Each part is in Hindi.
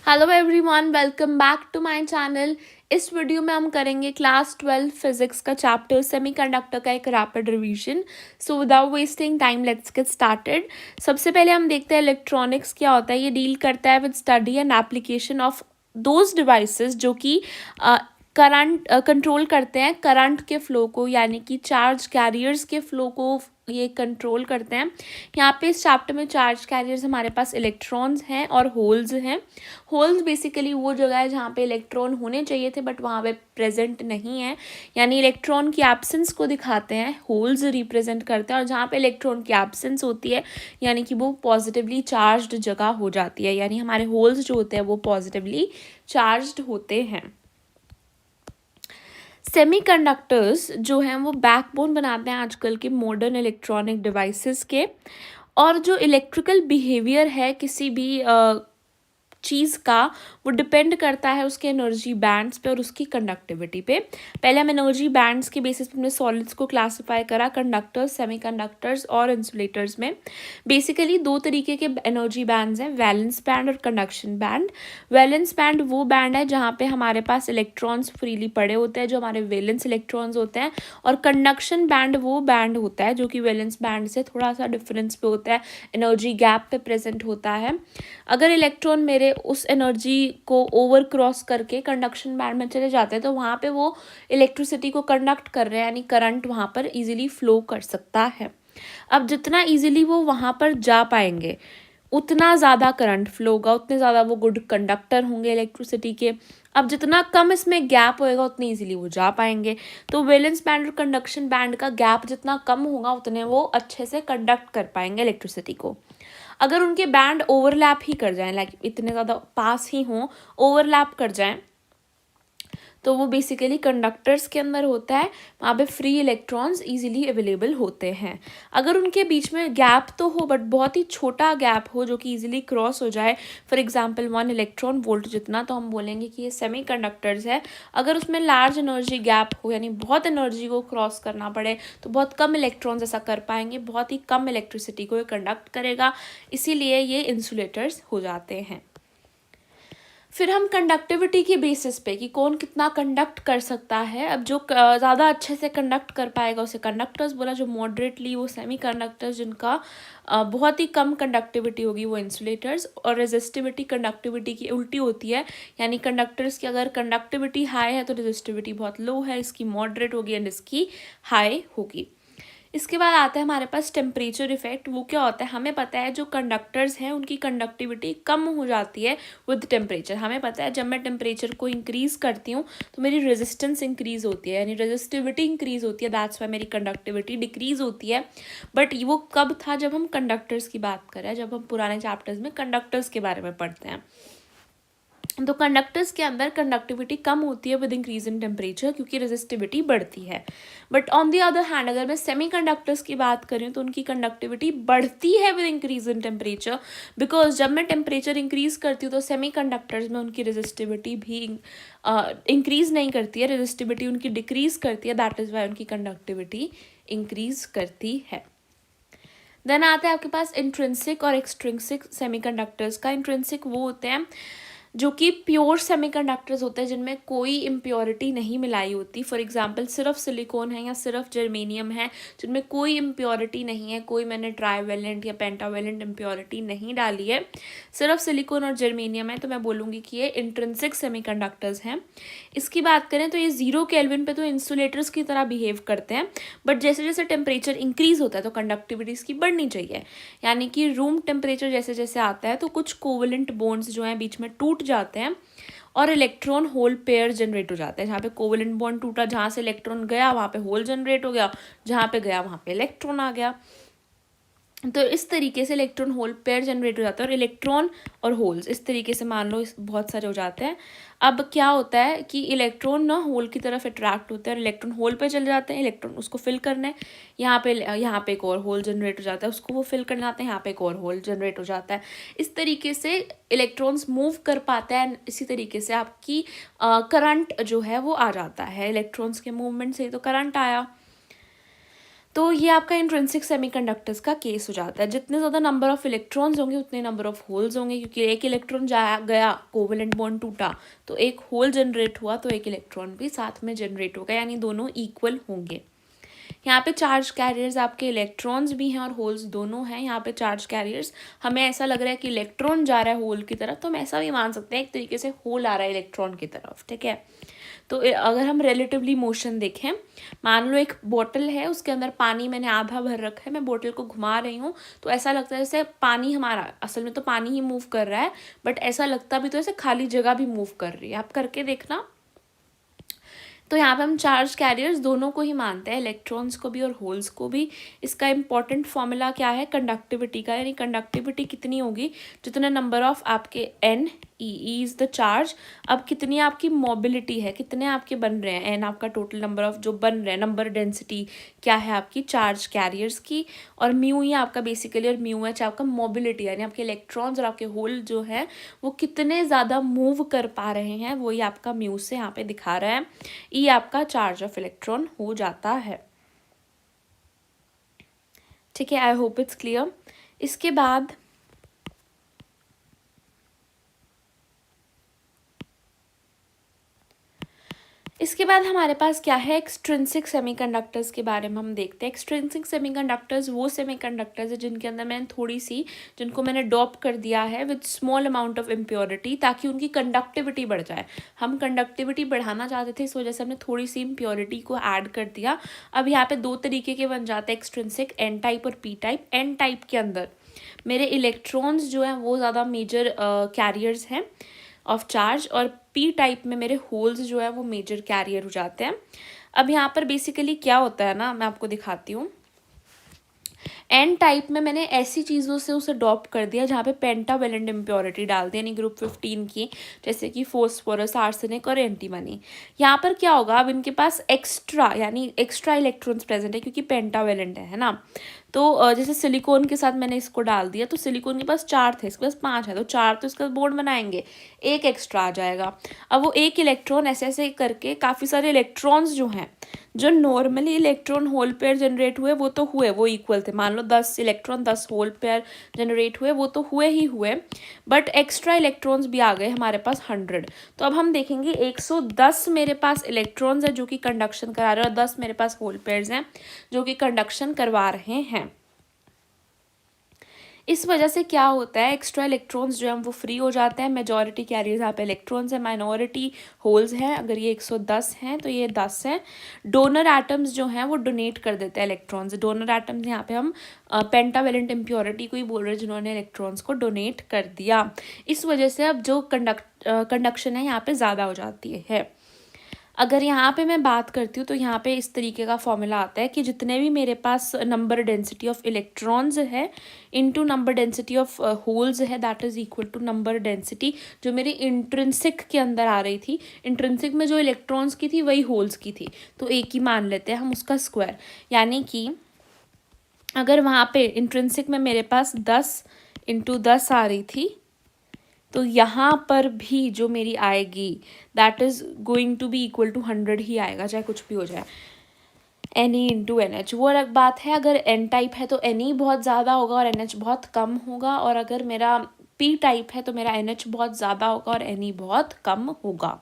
Hello everyone, welcome back to my channel. इस वीडियो में हम करेंगे क्लास 12 फिजिक्स का चैप्टर सेमीकंडक्टर का एक rapid revision. So without wasting time let's get started. सबसे पहले हम देखते हैं इलेक्ट्रॉनिक्स क्या होता है। ये डील करता है with study and application of those devices जो कि करंट कंट्रोल करते हैं करंट के फ्लो को, यानी कि चार्ज कैरियर्स के फ्लो को ये कंट्रोल करते हैं। यहाँ पे इस चैप्टर में चार्ज कैरियर्स हमारे पास इलेक्ट्रॉन्स हैं और होल्स हैं। होल्स बेसिकली वो जगह है जहाँ पे इलेक्ट्रॉन होने चाहिए थे बट वहाँ पे प्रेजेंट नहीं है, यानी इलेक्ट्रॉन की एब्सेंस को दिखाते हैं। होल्स रिप्रेजेंट करते हैं और जहाँ पे इलेक्ट्रॉन की एब्सेंस होती है यानी कि वो पॉजिटिवली चार्ज्ड जगह हो जाती है, यानी हमारे होल्स जो होते हैं वो पॉजिटिवली चार्ज्ड होते हैं। सेमीकंडक्टर्स जो हैं वो बैकबोन बनाते हैं आजकल के मॉडर्न इलेक्ट्रॉनिक डिवाइसेस के। और जो इलेक्ट्रिकल बिहेवियर है किसी भी चीज़ का, वो डिपेंड करता है उसके एनर्जी बैंड्स पे और उसकी कंडक्टिविटी पे। पहले हम एनर्जी बैंड्स के बेसिस पे हमने सॉलिड्स को क्लासिफाई करा, कंडक्टर्स, सेमीकंडक्टर्स और इंसुलेटर्स में। बेसिकली दो तरीके के एनर्जी बैंड्स हैं, वैलेंस बैंड और कंडक्शन बैंड। वैलेंस बैंड वो बैंड है जहाँ पे हमारे पास इलेक्ट्रॉन्स फ्रीली पड़े होते हैं, जो हमारे वैलेंस इलेक्ट्रॉन्स होते हैं। और कंडक्शन बैंड वो बैंड होता है जो कि वैलेंस बैंड से थोड़ा सा डिफरेंस पे होता है, एनर्जी गैप पे प्रेजेंट होता है। अगर इलेक्ट्रॉन मेरे उस एनर्जी को ओवर क्रॉस करके कंडक्शन बैंड में चले जाते हैं तो वहाँ पे वो इलेक्ट्रिसिटी को कंडक्ट कर रहे हैं, यानी करंट वहाँ पर इजीली फ्लो कर सकता है। अब जितना इजीली वो वहाँ पर जा पाएंगे उतना ज़्यादा करंट फ्लो होगा, उतने ज़्यादा वो गुड कंडक्टर होंगे इलेक्ट्रिसिटी के। अब जितना कम इसमें गैप होएगा उतनी इजीली वो जा पाएंगे। तो वैलेंस बैंड और कंडक्शन बैंड का गैप जितना कम होगा उतने वो अच्छे से कंडक्ट कर पाएंगे इलेक्ट्रिसिटी को। अगर उनके बैंड ओवरलैप ही कर जाएं, लाइक इतने ज़्यादा पास ही हों, ओवरलैप कर जाएं, तो वो बेसिकली कंडक्टर्स के अंदर होता है, वहाँ पे फ्री इलेक्ट्रॉन्स इजीली अवेलेबल होते हैं। अगर उनके बीच में गैप तो हो बट बहुत ही छोटा गैप हो जो कि इजीली क्रॉस हो जाए, फॉर एग्जांपल 1 इलेक्ट्रॉन वोल्ट जितना, तो हम बोलेंगे कि ये सेमीकंडक्टर्स है। अगर उसमें लार्ज एनर्जी गैप हो, यानी बहुत एनर्जी को क्रॉस करना पड़े, तो बहुत कम इलेक्ट्रॉन्स ऐसा कर पाएंगे, बहुत ही कम इलेक्ट्रिसिटी को ये कंडक्ट करेगा, इसीलिए ये इंसुलेटर्स हो जाते हैं। फिर हम कंडक्टिविटी की बेसिस पे कि कौन कितना कंडक्ट कर सकता है, अब जो ज़्यादा अच्छे से कंडक्ट कर पाएगा उसे कंडक्टर्स बोला, जो मॉडरेटली वो सेमी कंडक्टर्स जिनका बहुत ही कम कंडक्टिविटी होगी वो इंसुलेटर्स। और रेजिस्टिविटी कंडक्टिविटी की उल्टी होती है, यानी कंडक्टर्स की अगर कंडक्टिविटी हाई है तो रेजिस्टिविटी बहुत लो है, इसकी मॉडरेट होगी एंड इसकी हाई होगी। इसके बाद आता है हमारे पास टेम्परेचर इफेक्ट। वो क्या होता है, हमें पता है जो कंडक्टर्स हैं उनकी कंडक्टिविटी कम हो जाती है विद टेम्परेचर। हमें पता है जब मैं टेम्परेचर को इंक्रीज करती हूँ तो मेरी रेजिस्टेंस इंक्रीज होती है, यानी रेजिस्टिविटी इंक्रीज होती है, दैट्स वाई मेरी कंडक्टिविटी डिक्रीज होती है। बट वो कब था, जब हम कंडक्टर्स की बात करें, जब हम पुराने चैप्टर्स में कंडक्टर्स के बारे में पढ़ते हैं। तो कंडक्टर्स के अंदर कंडक्टिविटी कम होती है विद इंक्रीज इन टेम्परेचर क्योंकि रेजिस्टिविटी बढ़ती है। But on the other hand अगर मैं सेमीकंडक्टर्स की बात करूँ तो उनकी कंडक्टिविटी बढ़ती है with increase in temperature, because जब मैं टेम्परेचर इंक्रीज करती हूँ तो सेमीकंडक्टर्स में उनकी रेजिस्टिविटी भी इंक्रीज नहीं करती है, रेजिस्टिविटी उनकी डिक्रीज करती है, दैट इज़ वाई उनकी कंडक्टिविटी इंक्रीज करती है। देन आता है आपके पास इंट्रिंसिक और एक्सट्रिंसिक सेमीकंडक्टर्स का। इंट्रिंसिक वो होते हैं जो कि प्योर सेमीकंडक्टर्स होते हैं जिनमें कोई इम्प्योरिटी नहीं मिलाई होती। फॉर एग्जांपल सिर्फ सिलिकॉन है या सिर्फ जर्मेनियम है जिनमें कोई इम्प्योरिटी नहीं है, कोई मैंने ट्राईवेलेंट या पेंटावेलेंट इम्प्योरिटी नहीं डाली है, सिर्फ सिलिकॉन और जर्मेनियम है, तो मैं बोलूँगी कि ये इंट्रिंसिक सेमीकंडक्टर्स हैं। इसकी बात करें तो ये 0 केल्विन पे तो इंसुलेटर्स की तरह बिहेव करते हैं, बट जैसे जैसे टेम्परेचर इंक्रीज होता है तो कंडक्टिविटी इसकी बढ़नी चाहिए, यानी कि रूम टेम्परेचर जैसे जैसे आता है तो कुछ कोवलेंट बॉन्ड्स जो हैं बीच में टूट जाते हैं और इलेक्ट्रॉन होल पेयर जनरेट हो जाते हैं। जहाँ पे कोवलेंट बॉन्ड टूटा, जहाँ से इलेक्ट्रॉन गया वहाँ पे होल जनरेट हो गया, जहाँ पे गया वहाँ पे इलेक्ट्रॉन आ गया। तो इस तरीके से इलेक्ट्रॉन होल पेयर जनरेट हो जाता है और इलेक्ट्रॉन और होल्स इस तरीके से मान लो बहुत सारे हो जाते हैं। अब क्या होता है कि इलेक्ट्रॉन ना होल की तरफ अट्रैक्ट होते हैं और इलेक्ट्रॉन होल पे चले जाते हैं, इलेक्ट्रॉन उसको फिल करने, यहाँ पे एक और होल जनरेट हो जाता है, उसको वो फिल करने आते हैं, यहाँ पे एक और होल जनरेट हो जाता है। इस तरीके से इलेक्ट्रॉन्स मूव कर पाते हैं, इसी तरीके से आपकी करंट जो है वो आ जाता है, इलेक्ट्रॉन्स के मूवमेंट से ही तो करंट आया। तो ये आपका इंट्रिंसिक सेमीकंडक्टर्स का केस हो जाता है। जितने ज़्यादा नंबर ऑफ इलेक्ट्रॉन्स होंगे उतने नंबर ऑफ होल्स होंगे, क्योंकि एक इलेक्ट्रॉन जा गया, कोवेलेंट बॉन्ड टूटा तो एक होल जनरेट हुआ, तो एक इलेक्ट्रॉन भी साथ में जनरेट होगा, यानी दोनों इक्वल होंगे। यहाँ पे चार्ज कैरियर्स आपके इलेक्ट्रॉन्स भी हैं और होल्स दोनों हैं। यहाँ पे चार्ज कैरियर्स, हमें ऐसा लग रहा है कि इलेक्ट्रॉन जा रहा है होल की तरफ, तो हम ऐसा भी मान सकते हैं एक तरीके से होल आ रहा है इलेक्ट्रॉन की तरफ, ठीक है। तो अगर हम रिलेटिवली मोशन देखें, मान लो एक बोतल है, उसके अंदर पानी मैंने आधा भर रखा है, मैं बोतल को घुमा रही हूँ तो ऐसा लगता है जैसे पानी हमारा, असल में तो पानी ही मूव कर रहा है, बट ऐसा लगता भी तो ऐसे खाली जगह भी मूव कर रही है। आप करके देखना। तो यहाँ पे हम चार्ज कैरियर्स दोनों को ही मानते हैं, इलेक्ट्रॉन्स को भी और होल्स को भी। इसका इंपॉर्टेंट फॉर्मूला क्या है, कंडक्टिविटी का, यानी कंडक्टिविटी कितनी होगी, जितना नंबर ऑफ आपके n, e is the charge. अब कितनी आपकी मोबिलिटी है, कितने आपके बन रहे हैं, एन आपका टोटल नंबर ऑफ जो बन रहे हैं, नंबर डेंसिटी क्या है आपकी चार्ज कैरियर्स की, और म्यू ही आपका बेसिकली, और म्यू एच आपका मोबिलिटी, यानी आपके इलेक्ट्रॉन्स और आपके होल जो है वो कितने ज़्यादा मूव कर पा रहे हैं, वही आपका म्यू से यहाँ पे दिखा रहा है। ई आपका चार्ज ऑफ इलेक्ट्रॉन हो जाता है, ठीक है। I hope it's clear. इसके बाद हमारे पास क्या है, एक्सट्रिंसिक सेमीकंडक्टर्स के बारे में हम देखते हैं। एक्सट्रिंसिक सेमीकंडक्टर्स वो सेमीकंडक्टर्स है जिनके अंदर मैंने जिनको मैंने डॉप कर दिया है with small amount of impurity, ताकि उनकी कंडक्टिविटी बढ़ जाए। हम कंडक्टिविटी बढ़ाना चाहते थे, इस वजह से हमने थोड़ी सी इम्प्योरिटी को ऐड कर दिया। अब यहाँ पे दो तरीके के बन जाते हैं एक्सट्रिंसिक, एन टाइप और पी टाइप। एन टाइप के अंदर मेरे इलेक्ट्रॉन्स जो हैं वो ज़्यादा मेजर कैरियर्स हैं ऑफ चार्ज, और पी टाइप में मेरे होल्स जो है वो मेजर कैरियर हो जाते हैं। अब यहाँ पर बेसिकली क्या होता है ना, मैं आपको दिखाती हूँ। एन टाइप में मैंने ऐसी चीज़ों से उसे डॉप कर दिया जहाँ पे पेंटावेलेंट इम्प्योरिटी डाल दी, यानी ग्रुप 15 की, जैसे कि फोस्फोरस, आर्सेनिक और एंटीमनी। यहाँ पर क्या होगा, अब इनके पास एक्स्ट्रा यानी एक्स्ट्रा इलेक्ट्रॉन्स प्रेजेंट है क्योंकि पेंटावेलेंट है ना। तो जैसे सिलिकॉन के साथ मैंने इसको डाल दिया, तो सिलिकॉन के पास 4 थे, इसके पास 5 है, तो 4 तो इसका बॉन्ड बनाएंगे, एक एक्स्ट्रा आ जाएगा। अब वो एक इलेक्ट्रॉन ऐसे ऐसे करके काफ़ी सारे इलेक्ट्रॉन्स जो हैं, जो normally electron hole pair generate हुए वो तो हुए, वो इक्वल थे। मान लो 10 इलेक्ट्रॉन 10 होल पेयर जनरेट हुए, वो तो हुए ही हुए, बट एक्स्ट्रा इलेक्ट्रॉन्स भी आ गए हमारे पास 100। तो अब हम देखेंगे 110 मेरे पास इलेक्ट्रॉन्स है जो कि कंडक्शन करा रहे हैं, और 10 मेरे पास होल पेयर्स हैं जो कि कंडक्शन करवा रहे हैं। इस वजह से क्या होता है, एक्स्ट्रा इलेक्ट्रॉन्स जो हैं वो फ्री हो जाते हैं। मेजॉरिटी कैरियर्स यहाँ पे इलेक्ट्रॉन्स हैं, माइनॉरिटी होल्स हैं। अगर ये 110 हैं तो ये 10 हैं। डोनर एटम्स जो हैं वो डोनेट कर देते हैं इलेक्ट्रॉन्स। डोनर एटम्स यहाँ पे हम पेंटावेलेंट इम्प्योरिटी को ही बोल रहे हैं जिन्होंने इलेक्ट्रॉन्स को डोनेट कर दिया। इस वजह से अब जो कंडक्शन है यहाँ पे ज़्यादा हो जाती है। अगर यहाँ पे मैं बात करती हूँ तो यहाँ पे इस तरीके का फॉर्मूला आता है कि जितने भी मेरे पास नंबर डेंसिटी ऑफ इलेक्ट्रॉन्स है into number density of holes है, that is equal to number density जो मेरी इंट्रिंसिक के अंदर आ रही थी। इंट्रिंसिक में जो इलेक्ट्रॉन्स की थी वही होल्स की थी, तो एक ही मान लेते हैं हम उसका स्क्वायर। यानी कि अगर वहाँ पे इंट्रिंसिक में मेरे पास 10 इंटू 10 आ रही थी, तो यहाँ पर भी जो मेरी आएगी that is going to be equal to 100 ही आएगा, चाहे कुछ भी हो जाए। N e into n h, वो अलग बात है। अगर एन टाइप है तो एन ई बहुत ज़्यादा होगा और एन एच बहुत कम होगा, और अगर मेरा पी टाइप है तो मेरा एन एच बहुत ज़्यादा होगा और एन ई बहुत कम होगा।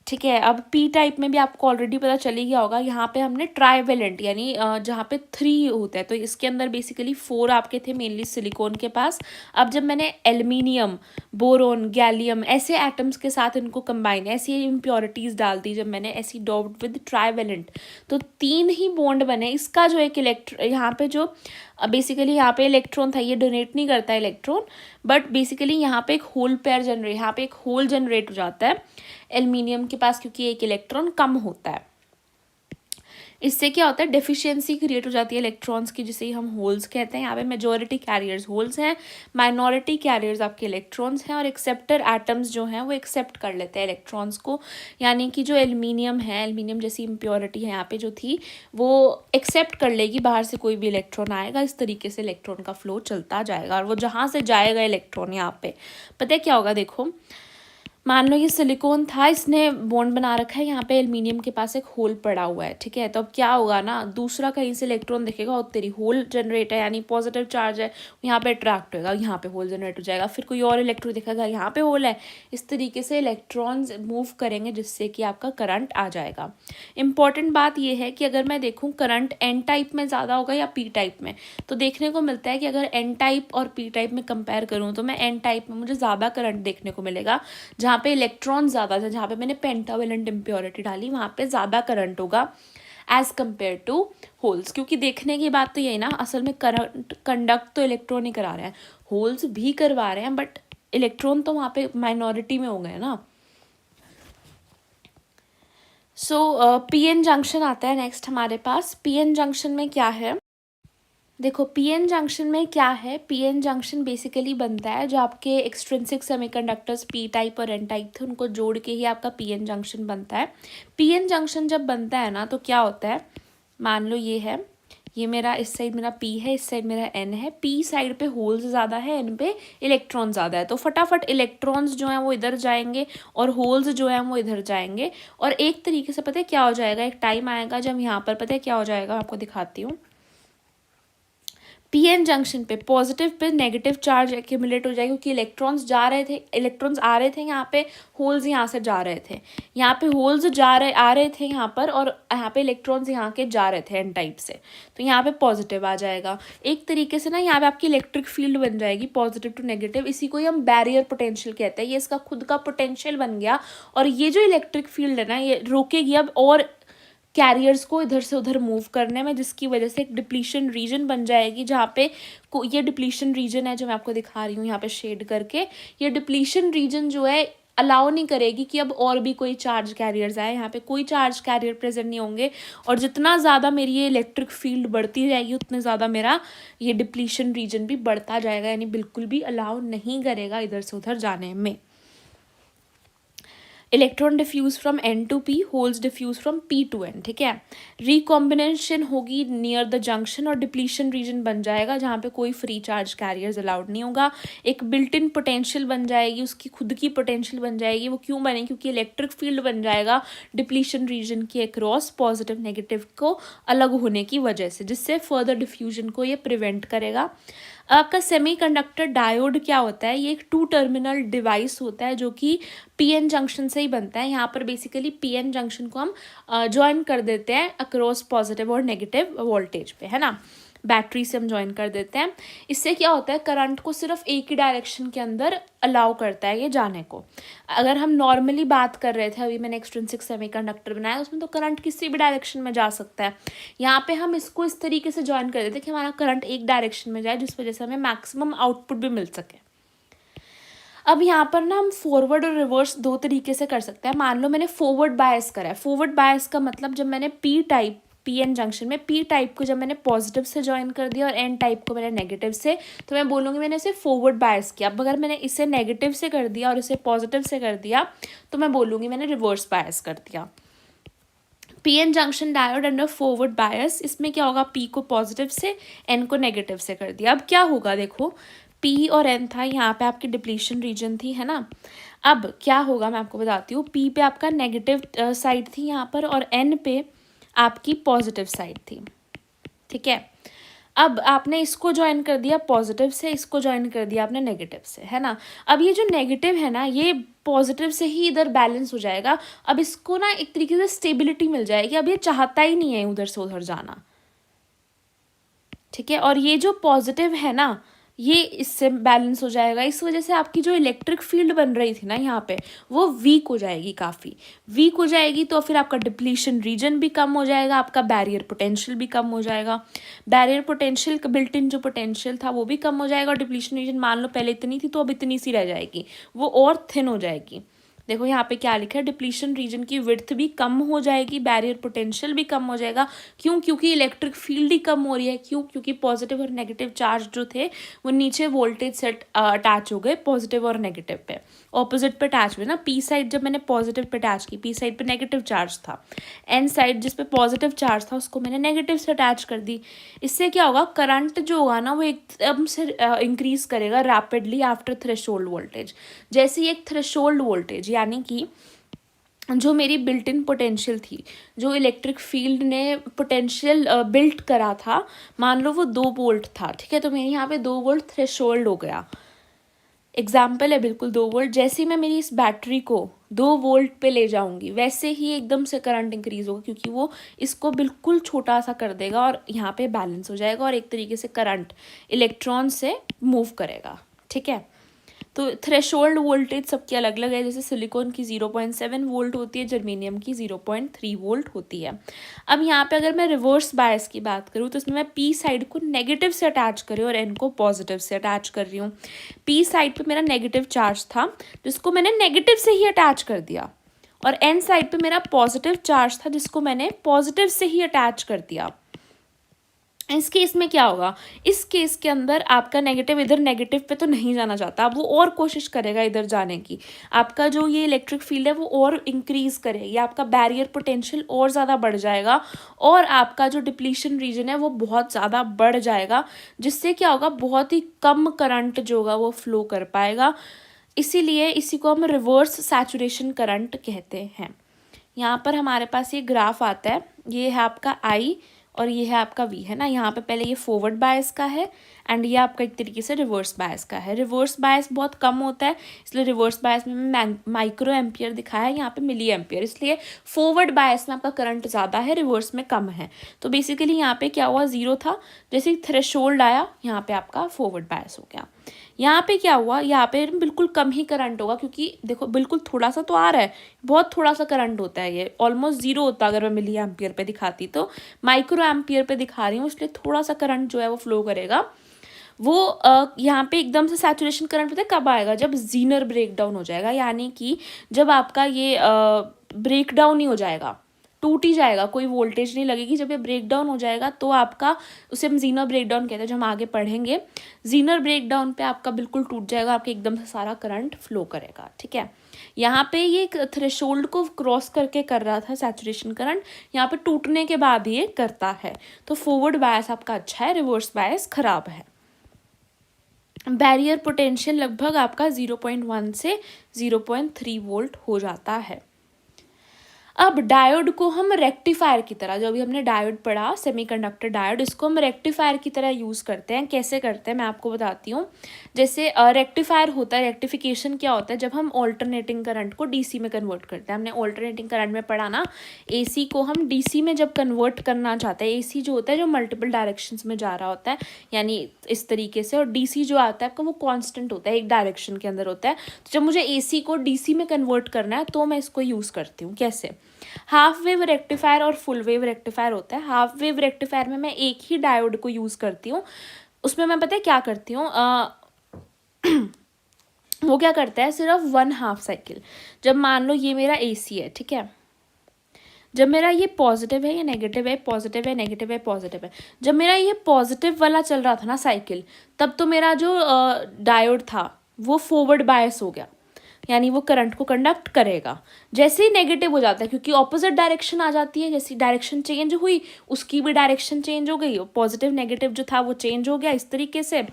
ठीक है, अब पी टाइप में भी आपको ऑलरेडी पता चली गया होगा। यहाँ पे हमने ट्राइवेलेंट यानी जहाँ पे 3 होता है, तो इसके अंदर बेसिकली 4 आपके थे मेनली सिलिकॉन के पास। अब जब मैंने एल्युमिनियम, बोरोन, गैलियम ऐसे एटम्स के साथ इनको कंबाइन, ऐसी इम्प्योरिटीज़ डाल दी जब मैंने ऐसी डॉप्ड विद ट्राइवेलेंट, तो 3 ही बॉन्ड बने। इसका जो एक यहाँ पे जो बेसिकली यहाँ पे इलेक्ट्रॉन था, ये डोनेट नहीं करता इलेक्ट्रॉन, बट बेसिकली यहाँ पे एक होल पेयर जनरेट, यहाँ पे एक होल जनरेट हो जाता है एल्युमिनियम के पास, क्योंकि एक इलेक्ट्रॉन कम होता है। इससे क्या होता है, डेफिशिएंसी क्रिएट हो जाती है इलेक्ट्रॉन्स की, जिसे हम होल्स कहते हैं। यहाँ पे मेजॉरिटी कैरियर्स होल्स हैं, माइनॉरिटी कैरियर्स आपके इलेक्ट्रॉन्स हैं, और एक्सेप्टर एटम्स जो हैं वो एक्सेप्ट कर लेते हैं इलेक्ट्रॉन्स को। यानी कि जो एल्युमिनियम है, एल्युमिनियम जैसी इम्प्योरिटी है यहाँ पे जो थी, वो एक्सेप्ट कर लेगी, बाहर से कोई भी इलेक्ट्रॉन आएगा, इस तरीके से इलेक्ट्रॉन का फ्लो चलता जाएगा। और वो जहाँ से जाएगा इलेक्ट्रॉन, यहाँ पे पता है क्या होगा, देखो मान लो ये सिलिकॉन था, इसने बॉन्ड बना रखा है, यहाँ पे एल्युमिनियम के पास एक होल पड़ा हुआ है, ठीक है। तो अब क्या होगा ना, दूसरा कहीं से इलेक्ट्रॉन दिखेगा और तेरी होल जनरेट है, यानी पॉजिटिव चार्ज है, यहाँ पे अट्रैक्ट होगा, यहाँ पे होल जनरेट हो जाएगा। फिर कोई और इलेक्ट्रॉन दिखेगा, यहाँ पे होल है। इस तरीके से इलेक्ट्रॉन्स मूव करेंगे जिससे कि आपका करंट आ जाएगा। इंपॉर्टेंट बात यह है कि अगर मैं देखूँ करंट एन टाइप में ज़्यादा होगा या पी टाइप में, तो देखने को मिलता है कि अगर एन टाइप और पी टाइप में कंपेयर करूँ तो मैं एन टाइप में मुझे ज़्यादा करंट देखने को मिलेगा, जहाँ पे इलेक्ट्रॉन ज़्यादा थे, जहाँ पे मैंने पेंटावेलेंट इम्प्योरिटी डाली वहाँ पे ज़्यादा करंट होगा एज कम्पेयर टू होल्स। क्योंकि देखने की बात तो यही ना, असल में करंट कंडक्ट तो इलेक्ट्रॉन ही करा रहे हैं, होल्स भी करवा रहे हैं, बट इलेक्ट्रॉन तो वहाँ पे माइनॉरिटी में हो गए ना। सो पीएन जंक्शन आता है नेक्स्ट हमारे पास। पीएन जंक्शन में क्या है, देखो पीएन जंक्शन में क्या है, पीएन जंक्शन बेसिकली बनता है जो आपके एक्सट्रिंसिक सेमीकंडक्टर्स पी टाइप और एन टाइप थे उनको जोड़ के ही आपका पीएन जंक्शन बनता है। पीएन जंक्शन जब बनता है ना तो क्या होता है, मान लो ये है, ये मेरा इस साइड मेरा पी है, इस साइड मेरा एन है। पी साइड पे होल्स ज़्यादा है, एन पे इलेक्ट्रॉन ज़्यादा है, तो फटाफट इलेक्ट्रॉन्स जो हैं वो इधर जाएंगे और होल्स जो हैं वो इधर जाएंगे। और एक तरीके से पता है क्या हो जाएगा, एक टाइम आएगा जब यहाँ पर पता है क्या हो जाएगा, आपको दिखाती हूँ। पीएन जंक्शन पे positive pay negative charge accumulate हो जाएगा, क्योंकि इलेक्ट्रॉन्स जा रहे थे, इलेक्ट्रॉन्स आ रहे थे यहाँ पे, होल्स यहाँ से जा रहे थे, यहाँ पे होल्स आ रहे थे यहाँ पर, और यहाँ पे इलेक्ट्रॉन्स यहाँ के जा रहे थे एन टाइप से, तो यहाँ पे पॉजिटिव आ जाएगा। एक तरीके से ना यहाँ पे आपकी इलेक्ट्रिक फील्ड बन जाएगी पॉजिटिव टू नेगेटिव। इसी को ही हम बैरियर पोटेंशियल कहते हैं। ये इसका खुद का पोटेंशियल बन गया, और ये जो इलेक्ट्रिक फील्ड है ना ये रोकेगी अब और कैरियर्स को इधर से उधर मूव करने में, जिसकी वजह से एक डिप्लीशन रीजन बन जाएगी, जहाँ पे ये डिप्लीशन रीजन है जो मैं आपको दिखा रही हूँ यहाँ पे शेड करके। ये डिप्लीशन रीजन जो है अलाउ नहीं करेगी कि अब और भी कोई चार्ज कैरियर्स आए, यहाँ पे कोई चार्ज कैरियर प्रेजेंट नहीं होंगे। और जितना ज़्यादा मेरी ये इलेक्ट्रिक फील्ड बढ़ती जाएगी उतने ज़्यादा मेरा ये डिप्लीशन रीजन भी बढ़ता जाएगा, यानी बिल्कुल भी अलाउ नहीं करेगा इधर से उधर जाने में। Electron diffuse from n to p, holes diffuse from p to n, ठीक है। रिकॉम्बिनेशन होगी नियर द जंक्शन और डिप्लीशन रीजन बन जाएगा, जहाँ पे कोई फ्री चार्ज कैरियर्स अलाउड नहीं होगा। एक बिल्ट इन पोटेंशियल बन जाएगी, उसकी खुद की पोटेंशियल बन जाएगी। वो क्यों बनेगी, क्योंकि इलेक्ट्रिक फील्ड बन जाएगा डिप्लीशन रीजन के अक्रॉस पॉजिटिव नेगेटिव को अलग होने की वजह से, जिससे फर्दर डिफ्यूजन को ये प्रिवेंट करेगा। आपका सेमीकंडक्टर डायोड क्या होता है, ये एक 2 टर्मिनल डिवाइस होता है जो कि पीएन जंक्शन से ही बनता है। यहाँ पर बेसिकली पीएन जंक्शन को हम ज्वाइन कर देते हैं अक्रॉस पॉजिटिव और नेगेटिव वोल्टेज पे, है ना, बैटरी से हम ज्वाइन कर देते हैं। इससे क्या होता है, करंट को सिर्फ एक ही डायरेक्शन के अंदर अलाउ करता है ये जाने को। अगर हम नॉर्मली बात कर रहे थे, अभी मैंने एक्सट्रिंसिक सेमीकंडक्टर बनाया, उसमें तो करंट किसी भी डायरेक्शन में जा सकता है। यहाँ पे हम इसको इस तरीके से ज्वाइन कर देते हैं कि हमारा करंट एक डायरेक्शन में जाए, जिस वजह से हमें मैक्सिमम आउटपुट भी मिल सके। अब यहाँ पर ना हम फॉरवर्ड और रिवर्स दो तरीके से कर सकते हैं। मान लो मैंने फॉरवर्ड बायस करा है। फॉरवर्ड बायस का मतलब जब मैंने पीएन जंक्शन में पी टाइप को जब मैंने पॉजिटिव से ज्वाइन कर दिया और एन टाइप को मैंने नेगेटिव से, तो मैं बोलूँगी मैंने इसे फॉरवर्ड बायस किया। अब अगर मैंने इसे नेगेटिव से कर दिया और इसे पॉजिटिव से कर दिया तो मैं बोलूँगी मैंने रिवर्स बायस कर दिया। PN junction diode under forward bias, इसमें क्या होगा, पी को पॉजिटिव से एन को नेगेटिव से कर दिया। अब क्या होगा, देखो पी और एन था, यहाँ पे आपकी डिप्लीशन रीजन थी, है ना। अब क्या होगा मैं आपको बताती हूँ। पी पे आपका नेगेटिव साइड थी यहाँ पर, और एन पे आपकी पॉजिटिव साइड थी, ठीक है। अब आपने इसको ज्वाइन कर दिया पॉजिटिव से, इसको ज्वाइन कर दिया आपने नेगेटिव से, है ना। अब ये जो नेगेटिव है ना, ये पॉजिटिव से ही इधर बैलेंस हो जाएगा। अब इसको ना एक तरीके से स्टेबिलिटी मिल जाएगी। अब ये चाहता ही नहीं है उधर से उधर जाना, ठीक है। और ये जो पॉजिटिव है ना, ये इससे बैलेंस हो जाएगा। इस वजह से आपकी जो इलेक्ट्रिक फील्ड बन रही थी ना यहाँ पे, वो वीक हो जाएगी, काफ़ी वीक हो जाएगी। तो फिर आपका डिप्लीशन रीजन भी कम हो जाएगा, आपका बैरियर पोटेंशियल भी कम हो जाएगा। बैरियर पोटेंशियल का बिल्ट इन जो पोटेंशियल था वो भी कम हो जाएगा। और डिप्लीशन रीजन मान लो पहले इतनी थी तो अब इतनी सी रह जाएगी, वो और थिन हो जाएगी। देखो यहाँ पे क्या लिखा है, डिप्लीशन रीजन की विड्थ भी कम हो जाएगी, बैरियर पोटेंशियल भी कम हो जाएगा। क्यों, क्योंकि इलेक्ट्रिक फील्ड ही कम हो रही है। क्यों, क्योंकि पॉजिटिव और नेगेटिव चार्ज जो थे वो नीचे वोल्टेज सेट अटैच हो गए पॉजिटिव और नेगेटिव पे, ऑपोजिट पे अटैच हुए ना। पी साइड जब मैंने पॉजिटिव पे अटैच की, पी साइड पे नेगेटिव चार्ज था, एन साइड जिस पे पॉजिटिव चार्ज था उसको मैंने नेगेटिव से अटैच कर दी। इससे क्या होगा, करंट जो होगा ना वो एकदम से इंक्रीज करेगा रैपिडली आफ्टर थ्रेशोल्ड वोल्टेज। जैसे ही एक थ्रेशोल्ड वोल्टेज यानी कि जो मेरी बिल्ट इन पोटेंशियल थी, जो इलेक्ट्रिक फील्ड ने पोटेंशियल बिल्ट करा था, मान लो वो 2 वोल्ट था, ठीक है, तो मेरे यहाँ पे 2 वोल्ट थ्रेशोल्ड हो गया। एग्जाम्पल है बिल्कुल 2 वोल्ट। जैसे ही मैं मेरी इस बैटरी को 2 वोल्ट पे ले जाऊंगी, वैसे ही एकदम से करंट इंक्रीज होगा, क्योंकि वो इसको बिल्कुल छोटा सा कर देगा और यहाँ पे बैलेंस हो जाएगा और एक तरीके से करंट इलेक्ट्रॉन से मूव करेगा, ठीक है। तो थ्रेशोल्ड वोल्टेज सबकी अलग अलग है, जैसे सिलिकॉन की 0.7 वोल्ट होती है, जर्मेनियम की 0.3 वोल्ट होती है। अब यहाँ पे अगर मैं रिवर्स बायस की बात करूँ तो इसमें मैं पी साइड को नेगेटिव से अटैच कर रही हूँ और एन को पॉजिटिव से अटैच कर रही हूँ। पी साइड पे मेरा नेगेटिव चार्ज था, जिसको मैंने नेगेटिव से ही अटैच कर दिया, और एन साइड पे मेरा पॉजिटिव चार्ज था, जिसको मैंने पॉजिटिव से ही अटैच कर दिया। इस केस में क्या होगा, इस केस के अंदर आपका नेगेटिव इधर नेगेटिव पे तो नहीं जाना चाहता, अब वो और कोशिश करेगा इधर जाने की। आपका जो ये इलेक्ट्रिक फील्ड है वो और इंक्रीज करेगी, आपका बैरियर पोटेंशियल और ज़्यादा बढ़ जाएगा और आपका जो डिप्लीशन रीजन है वो बहुत ज़्यादा बढ़ जाएगा, जिससे क्या होगा, बहुत ही कम करंट जो होगा वो फ्लो कर पाएगा। इसीलिए इसी को हम रिवर्स सैचुरेशन करंट कहते हैं। यहाँ पर हमारे पास ये ग्राफ आता है, ये है आपका आई और ये है आपका वी, है ना। यहाँ पे पहले ये फॉरवर्ड बायस का है एंड ये आपका एक तरीके से रिवर्स बायस का है। रिवर्स बायस बहुत कम होता है, इसलिए रिवर्स बायस में मैं माइक्रो एम्पियर दिखाया है, यहाँ पे मिली एम्पियर, इसलिए फॉरवर्ड बायस में आपका करंट ज़्यादा है, रिवर्स में कम है। तो बेसिकली यहाँ पे क्या हुआ, 0 था, जैसे थ्रेशोल्ड आया यहाँ पे आपका फॉरवर्ड बायस हो गया। यहाँ पे क्या हुआ, यहाँ पे बिल्कुल कम ही करंट होगा, क्योंकि देखो बिल्कुल थोड़ा सा तो आ रहा है, बहुत थोड़ा सा करंट होता है, ये ऑलमोस्ट 0 होता अगर मैं मिली एम्पियर पे दिखाती, तो माइक्रो एम्पियर पे दिखा रही हूँ, इसलिए थोड़ा सा करंट जो है वो फ्लो करेगा। वो यहाँ पे एकदम से सैचुरेशन करंट पता है कब आएगा, जब जीनर ब्रेकडाउन हो जाएगा, यानी कि जब आपका ये ब्रेकडाउन ही हो जाएगा, टूट ही जाएगा, कोई वोल्टेज नहीं लगेगी, जब ये ब्रेकडाउन हो जाएगा तो आपका, उसे हम जीनर ब्रेकडाउन कहते हैं, जो हम आगे पढ़ेंगे। जीनर ब्रेकडाउन पे आपका बिल्कुल टूट जाएगा, आपके एकदम से सारा करंट फ्लो करेगा, ठीक है। यहाँ पे ये थ्रेशोल्ड को क्रॉस करके कर रहा था सैचुरेशन करंट, यहाँ पे टूटने के बाद ये करता है। तो फॉरवर्ड बायस आपका अच्छा है, रिवर्स बायस खराब है। बैरियर पोटेंशियल लगभग आपका 0.1 से 0.3 वोल्ट हो जाता है। अब डायोड को हम रेक्टिफायर की तरह, जो अभी हमने डायोड पढ़ा सेमीकंडक्टर डायोड, इसको हम रेक्टिफायर की तरह यूज़ करते हैं। कैसे करते हैं मैं आपको बताती हूँ। जैसे रेक्टिफायर होता है, रेक्टिफिकेशन क्या होता है, जब हम ऑल्टरनेटिंग करंट को डीसी में कन्वर्ट करते हैं। हमने ऑल्टरनेटिंग करंट में पढ़ा ना, एसी को हम डीसी में जब कन्वर्ट करना चाहते हैं, एसी जो होता है जो मल्टीपल डायरेक्शंस में जा रहा होता है, यानी इस तरीके से, और डीसी जो आता है आपका वो कॉन्स्टेंट होता है, एक डायरेक्शन के अंदर होता है। तो जब मुझे एसी को डीसी में कन्वर्ट करना है तो मैं इसको यूज़ करती हूँ। कैसे, हाफ वेव रेक्टिफायर और फुल वेव रेक्टिफायर होता है। हाफ वेव रेक्टिफायर में मैं एक ही डायोड को यूज़ करती हूँ। उसमें मैं पता है क्या करती हूँ, वो क्या करता है, सिर्फ 1/2 साइकिल, जब मान लो ये मेरा एसी है, ठीक है, जब मेरा ये पॉजिटिव है, ये नेगेटिव है, पॉजिटिव है, नेगेटिव है, पॉजिटिव है, जब मेरा ये पॉजिटिव वाला चल रहा था ना साइकिल, तब तो मेरा जो डायोड था वो फॉरवर्ड बायस हो गया, यानी वो करंट को कंडक्ट करेगा। जैसे ही नेगेटिव हो जाता है, क्योंकि ऑपोजिट डायरेक्शन आ जाती है, जैसी डायरेक्शन चेंज हुई उसकी भी डायरेक्शन चेंज हो गई, पॉजिटिव नेगेटिव जो था वो चेंज हो गया इस तरीके से।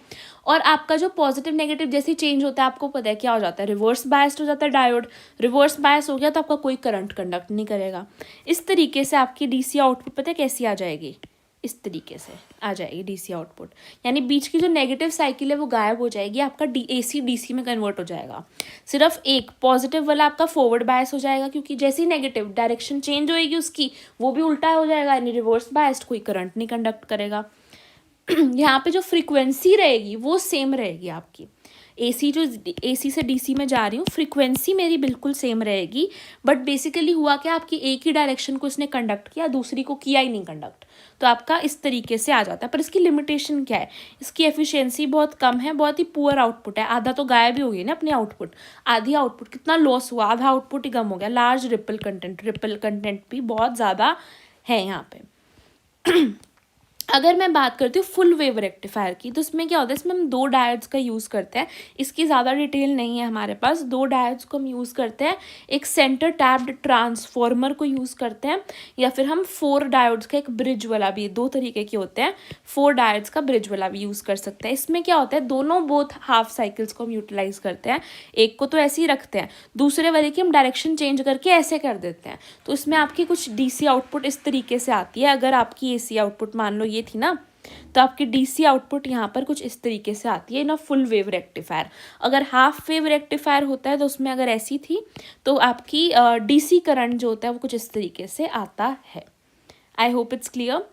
और आपका जो पॉजिटिव नेगेटिव जैसे ही चेंज होता है, आपको पता है क्या हो जाता है, रिवर्स बायस्ड हो जाता है डायोड। रिवर्स बायस हो गया तो आपका कोई करंट कंडक्ट नहीं करेगा। इस तरीके से आपकी डीसी आउटपुट पता है कैसी आ जाएगी, इस तरीके से आ जाएगी डीसी आउटपुट, यानी बीच की जो नेगेटिव साइकिल है वो गायब हो जाएगी, आपका एसी डीसी में कन्वर्ट हो जाएगा। सिर्फ एक पॉजिटिव वाला आपका फॉरवर्ड बायस हो जाएगा, क्योंकि जैसे ही नेगेटिव डायरेक्शन चेंज होएगी उसकी, वो भी उल्टा हो जाएगा, यानी रिवर्स बायस्ड, कोई करंट नहीं कंडक्ट करेगा। यहाँ पे जो फ्रीक्वेंसी रहेगी वो सेम रहेगी आपकी, एसी से डीसी में जा रही हूँ, फ्रीक्वेंसी मेरी बिल्कुल सेम रहेगी, बट बेसिकली हुआ क्या, आपकी एक ही डायरेक्शन को इसने कंडक्ट किया, दूसरी को किया ही नहीं कंडक्ट, तो आपका इस तरीके से आ जाता है। पर इसकी लिमिटेशन क्या है, इसकी एफिशिएंसी बहुत कम है, बहुत ही पुअर आउटपुट है, आधा तो गायब ही हो गई ना अपनी आउटपुट, आधी आउटपुट, कितना लॉस हुआ, आधा आउटपुट ही कम हो गया। लार्ज रिपल कंटेंट भी बहुत ज़्यादा है यहाँ पे। अगर मैं बात करती हूँ फुल वेव रेक्टिफायर की, तो इसमें क्या होता है, इसमें हम 2 डायोड्स का यूज़ करते हैं। इसकी ज़्यादा डिटेल नहीं है हमारे पास। 2 डायोड्स को हम यूज़ करते हैं, एक सेंटर टैप्ड ट्रांसफॉर्मर को यूज़ करते हैं, या फिर हम 4 डायोड्स का एक ब्रिज वाला भी, 2 तरीके के होते हैं, 4 डायोड्स का ब्रिज वाला भी यूज़ कर सकते हैं। इसमें क्या होता है, दोनों बोथ हाफ साइकिल्स को हम यूटिलाइज़ करते हैं। एक को तो ऐसे ही रखते हैं, दूसरे वाले की हम डायरेक्शन चेंज करके ऐसे कर देते हैं। तो इसमें आपकी कुछ डीसी आउटपुट इस तरीके से आती है। अगर आपकी एसी आउटपुट मान लो ये थी ना, तो आपकी डीसी आउटपुट यहाँ पर कुछ इस तरीके से आती है ना फुल वेव रेक्टिफायर। अगर हाफ वेव रेक्टिफायर होता है तो उसमें अगर ऐसी थी तो आपकी डीसी करंट जो होता है वो कुछ इस तरीके से आता है। I hope it's clear.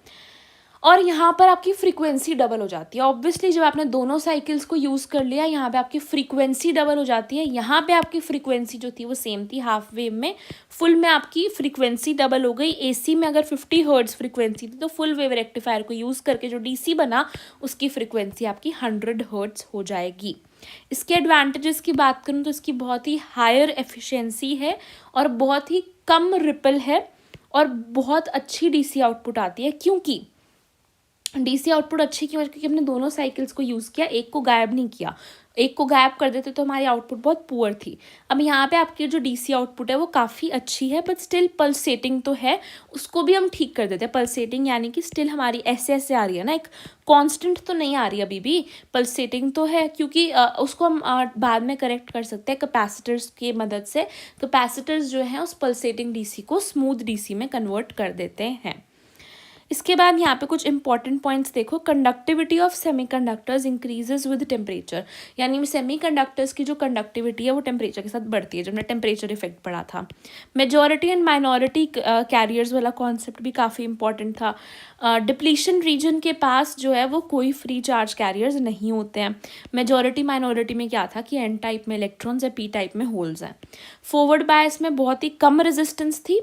और यहाँ पर आपकी फ्रीक्वेंसी डबल हो जाती है। ऑब्वियसली जब आपने दोनों साइकिल्स को यूज़ कर लिया, यहाँ पे आपकी फ्रीक्वेंसी डबल हो जाती है। यहाँ पे आपकी फ्रीक्वेंसी जो थी वो सेम थी हाफ वेव में, फुल में आपकी फ्रीक्वेंसी डबल हो गई। एसी में अगर 50 हर्ट्ज फ्रीक्वेंसी थी तो फुल वेव रेक्टिफायर को यूज़ करके जो डीसी बना उसकी फ्रीक्वेंसी आपकी 100 हर्ट्ज हो जाएगी। इसके एडवांटेजेस की बात करूँ तो इसकी बहुत ही हायर एफिशिएंसी है और बहुत ही कम रिपल है और बहुत अच्छी डीसी आउटपुट आती है। क्योंकि डीसी आउटपुट अच्छी क्यों है, क्योंकि हमने दोनों साइकिल्स को यूज़ किया, एक को गायब नहीं किया। एक को गायब कर देते तो हमारी आउटपुट बहुत पुअर थी। अब यहाँ पे आपकी जो डीसी आउटपुट है वो काफ़ी अच्छी है, बट स्टिल पल्सेटिंग तो है, उसको भी हम ठीक कर देते हैं। पल्सेटिंग यानी कि स्टिल हमारी ऐसे ऐसे आ रही है ना, एक कांस्टेंट तो नहीं आ रही अभी भी, पल्सेटिंग तो है, क्योंकि उसको हम बाद में करेक्ट कर सकते हैं कैपेसिटर्स की मदद से। कैपेसिटर्स जो हैं उस पल्सेटिंग डीसी को स्मूथ डीसी में कन्वर्ट कर देते हैं। इसके बाद यहाँ पे कुछ इंपॉर्टेंट पॉइंट्स देखो। Conductivity of semiconductors increases with temperature, यानी सेमीकंडक्टर्स की जो कंडक्टिविटी है वो टेम्परेचर के साथ बढ़ती है, जब हमने टेम्परेचर इफेक्ट पढ़ा था। मेजॉरिटी एंड माइनॉरिटी कैरियर्स वाला कॉन्सेप्ट भी काफ़ी इंपॉर्टेंट था। डिप्लीशन रीजन के पास जो है वो कोई फ्री चार्ज कैरियर्स नहीं होते हैं। मेजॉरिटी माइनॉरिटी में क्या था कि एन टाइप में इलेक्ट्रॉन्स या पी टाइप में होल्स हैं। फॉरवर्ड बायस में बहुत ही कम रेजिस्टेंस थी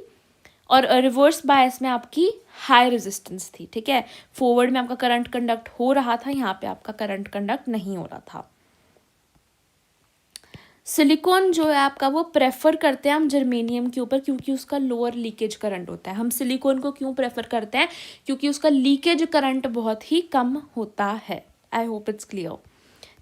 और रिवर्स बायस में आपकी हाई रेजिस्टेंस थी। ठीक है, फॉरवर्ड में आपका करंट कंडक्ट हो रहा था, यहाँ पे आपका करंट कंडक्ट नहीं हो रहा था। सिलिकॉन जो है आपका वो प्रेफर करते हैं हम जर्मेनियम के ऊपर, क्योंकि उसका लोअर लीकेज करंट होता है। हम सिलिकॉन को क्यों प्रेफर करते हैं, क्योंकि उसका लीकेज करंट बहुत ही कम होता है। I hope it's clear.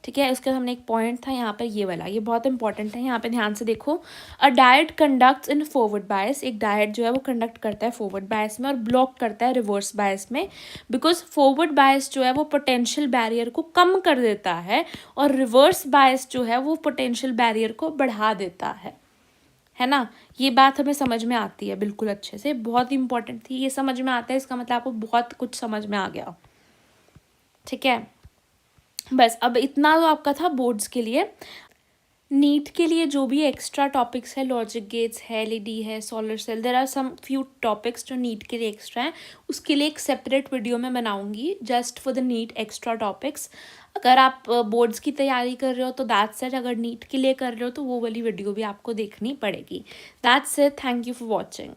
ठीक है, उसके हमने एक पॉइंट था यहाँ पर ये वाला, ये बहुत इंपॉर्टेंट है, यहाँ पे ध्यान से देखो। अ diode conducts in forward bias, एक डायोड जो है वो कंडक्ट करता है फॉरवर्ड बायस में और ब्लॉक करता है रिवर्स बायस में, बिकॉज फॉरवर्ड बायस जो है वो पोटेंशियल बैरियर को कम कर देता है और रिवर्स बायस जो है वो पोटेंशियल बैरियर को बढ़ा देता है ना। ये बात हमें समझ में आती है बिल्कुल अच्छे से, बहुत इंपॉर्टेंट थी, ये समझ में आता है, इसका मतलब आपको बहुत कुछ समझ में आ गया। ठीक है, बस अब इतना तो आपका था बोर्ड्स के लिए। नीट के लिए जो भी एक्स्ट्रा टॉपिक्स है, लॉजिक गेट्स है, एलईडी है, solar cell, there are some few topics जो नीट के लिए एक्स्ट्रा हैं, उसके लिए एक सेपरेट वीडियो मैं बनाऊंगी just for the NEET extra topics. अगर आप बोर्ड्स की तैयारी कर रहे हो तो दैट्स इट, अगर नीट के लिए कर रहे हो तो वो वाली वीडियो भी आपको देखनी पड़ेगी। That's it, thank you for watching.